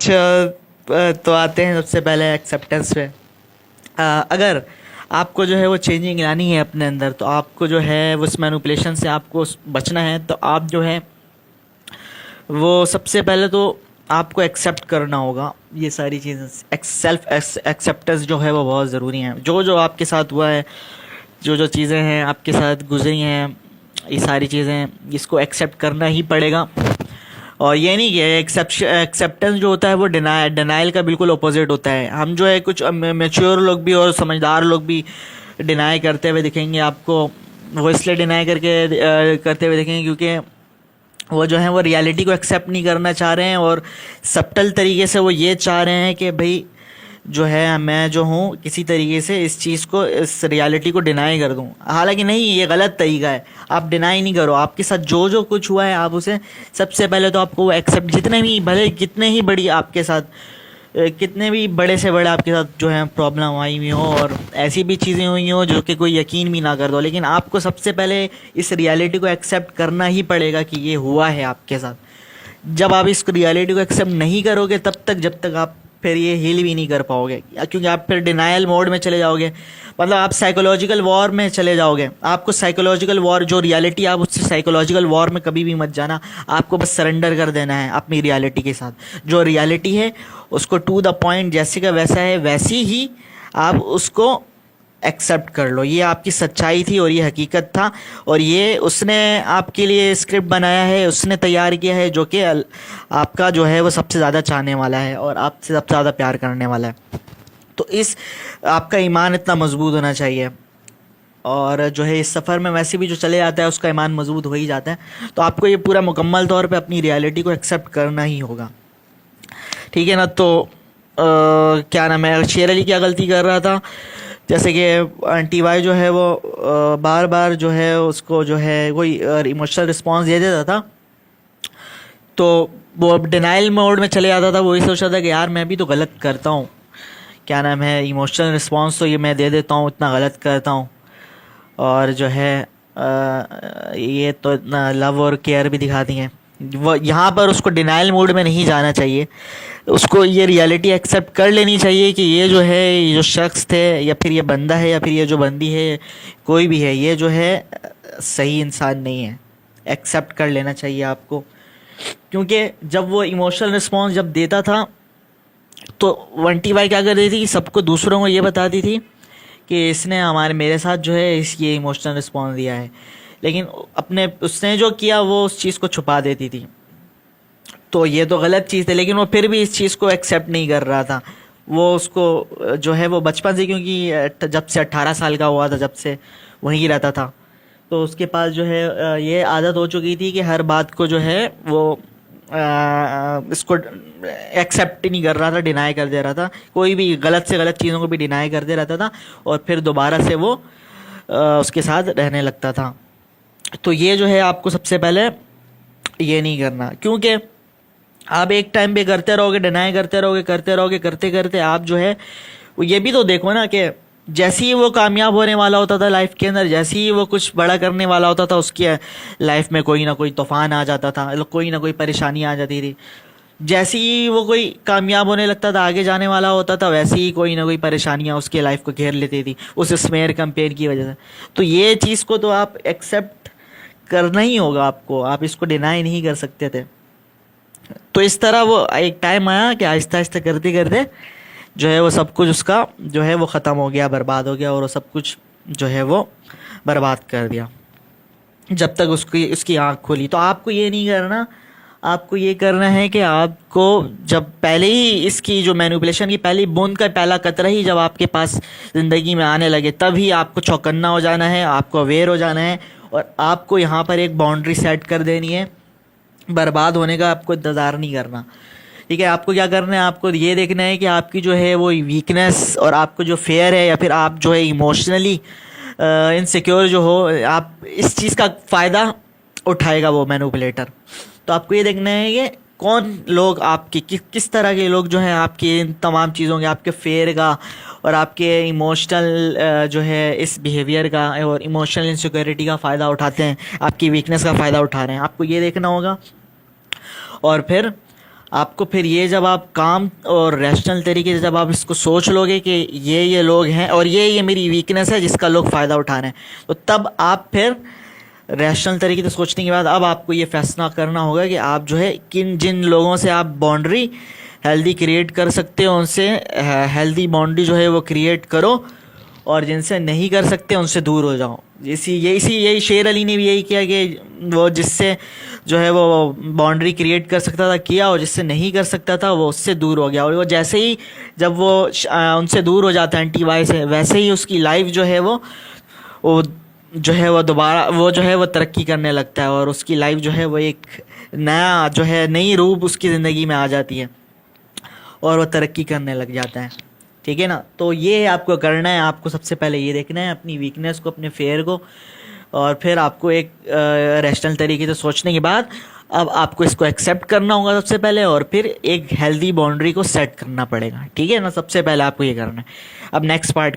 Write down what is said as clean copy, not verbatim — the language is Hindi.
तो आते हैं सबसे पहले एक्सेप्टेंस पे। अगर आपको जो है वो चेंजिंग लानी है अपने अंदर, तो आपको जो है वो उस मैनिपुलेशन से आपको बचना है, तो आप जो है वो सबसे पहले तो आपको एक्सेप्ट करना होगा ये सारी चीज़ें। सेल्फ एक्सेप्टेंस जो है वो बहुत ज़रूरी है। जो जो आपके साथ हुआ है, जो जो चीज़ें हैं आपके साथ गुजरी हैं, ये सारी चीज़ें इसको एक्सेप्ट करना ही पड़ेगा। और ये नहीं कि एक्सेप्टेंस जो होता है वो डिनाइल का बिल्कुल अपोजिट होता है। हम जो है कुछ मेच्योर लोग भी और समझदार लोग भी डिनाई करते हुए दिखेंगे आपको। वो इसलिए डिनाई करते हुए दिखेंगे क्योंकि वो जो है वो रियलिटी को एक्सेप्ट नहीं करना चाह रहे हैं, और सब्टल तरीके से वो ये चाह रहे हैं कि भाई जो है मैं जो हूँ किसी तरीके से इस चीज़ को, इस रियलिटी को डिनाई कर दूँ। हालांकि नहीं, ये गलत तरीका है। आप डिनाई नहीं करो, आपके साथ जो जो कुछ हुआ है आप उसे सबसे पहले तो आपको वो एक्सेप्ट, जितने भी भले कितने ही बड़ी आपके साथ कितने भी बड़े से बड़े आपके साथ जो है प्रॉब्लम आई हुई हो और ऐसी भी चीज़ें हुई हो जो कि कोई यकीन भी ना कर दो, लेकिन आपको सबसे पहले इस रियलिटी को एक्सेप्ट करना ही पड़ेगा कि ये हुआ है आपके साथ। जब आप इस रियलिटी को एक्सेप्ट नहीं करोगे तब तक, जब तक आप फिर ये हील भी नहीं कर पाओगे, क्योंकि आप फिर डिनायल मोड में चले जाओगे। मतलब आप साइकोलॉजिकल वॉर में चले जाओगे। आपको साइकोलॉजिकल वॉर, जो रियलिटी, आप उससे साइकोलॉजिकल वॉर में कभी भी मत जाना। आपको बस सरेंडर कर देना है अपनी रियलिटी के साथ। जो रियलिटी है उसको टू द पॉइंट, जैसे का वैसा है वैसी ही आप उसको एक्सेप्ट कर लो। ये आपकी सच्चाई थी और ये हकीकत था, और ये उसने आपके लिए स्क्रिप्ट बनाया है, उसने तैयार किया है, जो कि आपका जो है वो सबसे ज़्यादा चाहने वाला है और आपसे सबसे ज़्यादा प्यार करने वाला है। तो इस आपका ईमान इतना मजबूत होना चाहिए, और जो है इस सफ़र में वैसे भी जो चले जाता है उसका ईमान मजबूत हो ही जाता है। तो आपको ये पूरा मुकम्मल तौर पे अपनी रियलिटी को एक्सेप्ट करना ही होगा, ठीक है ना। तो क्या नाम है, शेर अली क्या गलती कर रहा था, जैसे कि टी वाई जो है वो बार बार जो है उसको जो है कोई इमोशनल रिस्पॉन्स दे देता था, तो वो अब डिनाइल मोड में चले जाता था। वो ये सोचता था कि यार मैं भी तो गलत करता हूँ, क्या नाम है, इमोशनल रिस्पॉन्स तो ये मैं दे देता हूँ, इतना गलत करता हूँ, और जो है ये तो इतना लव और केयर भी दिखाती हैं। वो यहाँ पर उसको डिनाइल मोड में नहीं जाना चाहिए, उसको ये रियलिटी एक्सेप्ट कर लेनी चाहिए कि ये जो है, ये जो शख्स थे या फिर ये बंदा है या फिर ये जो बंदी है, कोई भी है, ये जो है सही इंसान नहीं है। एक्सेप्ट कर लेना चाहिए आपको, क्योंकि जब वो इमोशनल रिस्पॉन्स जब देता था तो वंटी बाई क्या कर रही थी, सबको दूसरों को ये बताती थी कि इसने मेरे साथ जो है ये इमोशनल रिस्पॉन्स दिया है, लेकिन अपने उसने जो किया वो उस चीज़ को छुपा देती थी। तो ये तो गलत चीज़ थी, लेकिन वो फिर भी इस चीज़ को एक्सेप्ट नहीं कर रहा था। वो उसको जो है वो बचपन से, क्योंकि जब से 18 साल का हुआ था जब से वहीं रहता था, तो उसके पास जो है ये आदत हो चुकी थी कि हर बात को जो है वो इसको एक्सेप्ट ही नहीं कर रहा था, डिनाई कर दे रहा था। कोई भी गलत से गलत चीज़ों को भी डिनाई कर दे रहता था और फिर दोबारा से वो उसके साथ रहने लगता था। तो ये जो है आपको सबसे पहले ये नहीं करना, क्योंकि आप एक टाइम पे करते रहोगे, डिनाई करते रहोगे, करते करते आप जो है वो, ये भी तो देखो ना कि जैसे ही वो कामयाब होने वाला होता था लाइफ के अंदर, जैसे ही वो कुछ बड़ा करने वाला होता था, उसकी लाइफ में कोई ना कोई तूफान आ जाता था, कोई ना कोई परेशानी आ जाती थी। जैसे ही वो कोई कामयाब होने लगता था, आगे जाने वाला होता था, वैसे ही कोई ना कोई परेशानियां उसके लाइफ को घेर लेती थी उस स्मेयर कंपेयर की वजह से। तो ये चीज़ को तो आप एक्सेप्ट करना ही होगा आपको, आप इसको डिनाई नहीं कर सकते थे। तो इस तरह वो एक टाइम आया कि आहिस्ता आहिस्ता करते करते जो है वो सब कुछ उसका जो है वो ख़त्म हो गया, बर्बाद हो गया, और वो सब कुछ जो है वो बर्बाद कर दिया जब तक उसकी आँख खुली। तो आपको ये नहीं करना, आपको ये करना है कि आपको जब पहले ही इसकी जो मैनिपुलेशन की पहली बूंद का पहला कतरा ही जब आपके पास ज़िंदगी में आने लगे, तभी आपको चौकन्ना हो जाना है, आपको अवेयर हो जाना है, और आपको यहाँ पर एक बाउंड्री सेट कर देनी है। बर्बाद होने का आपको इंतज़ार नहीं करना, ठीक है। आपको क्या करना है, आपको ये देखना है कि आपकी जो है वो वीकनेस और आपको जो फेयर है, या फिर आप जो है इमोशनली इनसिक्योर जो हो, आप इस चीज़ का फ़ायदा उठाएगा वो मैनिपुलेटर। तो आपको ये देखना है कि कौन लोग आपके किस तरह के लोग जो हैं आपकी इन तमाम चीज़ों के, आपके फेयर का और आपके इमोशनल जो है इस बिहेवियर का और इमोशनल इनसिक्योरिटी का फ़ायदा उठाते हैं, आपकी वीकनेस का फ़ायदा उठा रहे हैं। आपको ये देखना होगा, और फिर आपको फिर ये जब आप काम और रैशनल तरीके से जब आप इसको सोच लोगे कि ये लोग हैं और ये मेरी वीकनेस है जिसका लोग फ़ायदा उठा रहे हैं, तो तब आप फिर रैशनल तरीके से सोचने के बाद अब आपको ये फैसला करना होगा कि आप जो है किन जिन लोगों से आप बाउंड्री हेल्दी क्रिएट कर सकते हो उनसे हेल्दी बाउंड्री जो है वो क्रिएट करो, और जिनसे नहीं कर सकते उनसे दूर हो जाओ। यही शेर अली ने भी यही किया कि वो जिससे जो है वो बाउंड्री क्रिएट कर सकता था किया, और जिससे नहीं कर सकता था वो उससे दूर हो गया। और वो जैसे ही जब वो उनसे दूर हो जाता है एंटी वाई से, वैसे ही उसकी लाइफ जो है वो जो है वो दोबारा वो जो है वो तरक्की करने लगता है, और उसकी लाइफ जो है वो एक नया जो है नई रूप उसकी ज़िंदगी में आ जाती है और वो तरक्की करने लग जाता है। ठीक है ना। तो ये आपको करना है, आपको सबसे पहले ये देखना है अपनी वीकनेस को, अपने फेयर को, और फिर आपको एक रैशनल तरीके से सोचने के बाद अब आपको इसको एक्सेप्ट करना होगा सबसे पहले, और फिर एक हेल्दी बाउंड्री को सेट करना पड़ेगा। ठीक है ना। सबसे पहले आपको ये करना है। अब नेक्स्ट पार्ट